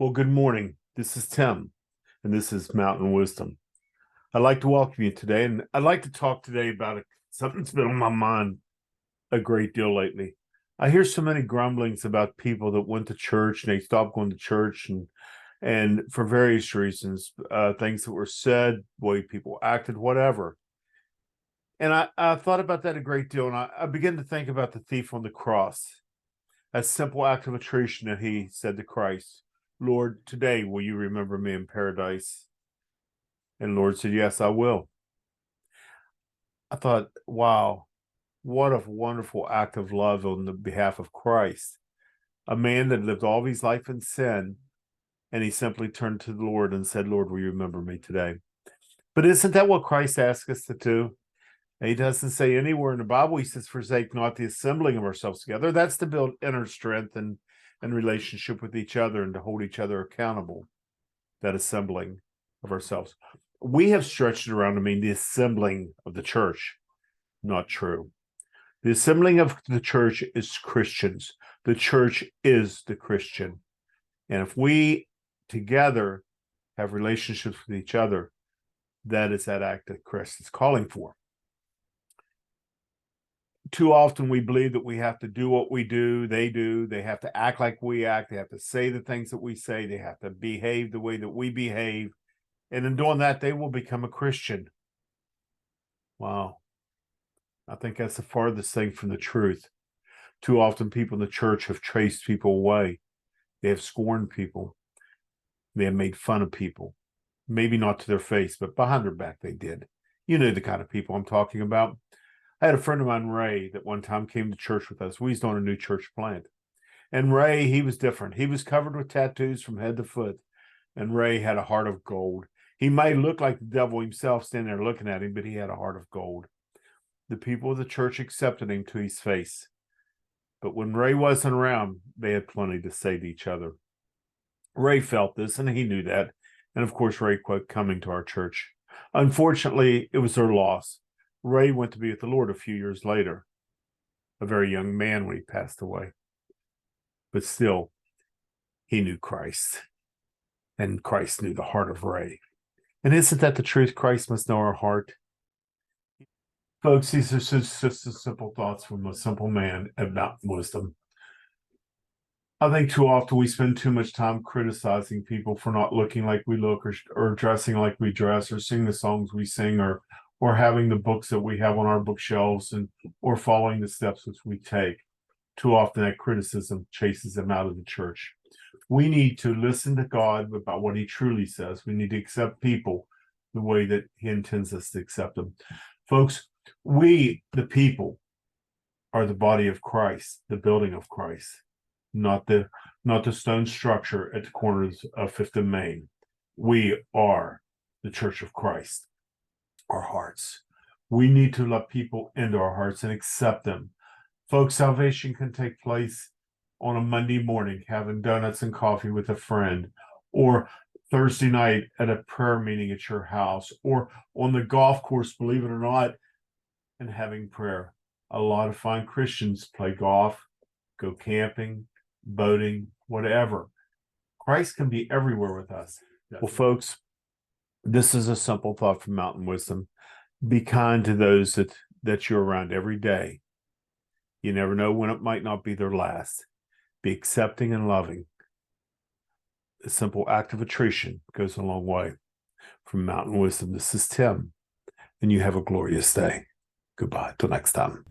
Well, good morning. This is Tim, and this is Mountain Wisdom. I'd like to welcome you today, and I'd like to talk today about something that's been on my mind a great deal lately. I hear so many grumblings about people that went to church and they stopped going to church, and for various reasons, things that were said, way people acted, whatever. And I thought about that a great deal, and I began to think about the thief on the cross. That simple act of attrition that he said to Christ, Lord, today will you remember me in paradise? And Lord said, yes, I will. I thought, wow, what a wonderful act of love on the behalf of Christ. A man that lived all his life in sin, and he simply turned to the Lord and said, Lord, will you remember me today? But isn't that what Christ asks us to do? He doesn't say anywhere in the Bible, he says, forsake not the assembling of ourselves together. That's to build inner strength and relationship with each other and to hold each other accountable, that assembling of ourselves. We have stretched it around to mean the assembling of the church. Not true. The assembling of the church is Christians. The church is the Christian. And if we together have relationships with each other, that is that act that Christ is calling for. Too often we believe that we have to do what we do, they have to act like we act, they have to say the things that we say, they have to behave the way that we behave, and in doing that, they will become a Christian. Wow. I think that's the farthest thing from the truth. Too often people in the church have chased people away. They have scorned people. They have made fun of people. Maybe not to their face, but behind their back they did. You know the kind of people I'm talking about. I had a friend of mine, Ray, that one time came to church with us. We was on a new church plant. And Ray, he was different. He was covered with tattoos from head to foot. And Ray had a heart of gold. He may look like the devil himself standing there looking at him, but he had a heart of gold. The people of the church accepted him to his face. But when Ray wasn't around, they had plenty to say to each other. Ray felt this, and he knew that. And of course, Ray quit coming to our church. Unfortunately, it was their loss. Ray went to be with the Lord a few years later, a very young man when he passed away. But still, he knew Christ, and Christ knew the heart of Ray. And isn't that the truth? Christ must know our heart. Folks, these are just simple thoughts from a simple man about wisdom. I think too often we spend too much time criticizing people for not looking like we look, or dressing like we dress, or sing the songs we sing, or having the books that we have on our bookshelves, or following the steps which we take. Too often that criticism chases them out of the church. We need to listen to God about what he truly says. We need to accept people the way that he intends us to accept them. Folks, we, the people, are the body of Christ, the building of Christ, not the stone structure at the corners of Fifth and Main. We are the church of Christ. Our hearts. We need to let people into our hearts and accept them. Folks, salvation can take place on a Monday morning, having donuts and coffee with a friend, or Thursday night at a prayer meeting at your house, or on the golf course, believe it or not, and having prayer. A lot of fine Christians play golf, go camping, boating, whatever. Christ can be everywhere with us. Well, folks, this is a simple thought from Mountain Wisdom. Be kind to those that you're around every day. You never know when it might not be their last. Be accepting and loving. A simple act of attrition goes a long way. From Mountain Wisdom, this is Tim, and you have a glorious day. Goodbye. Till next time.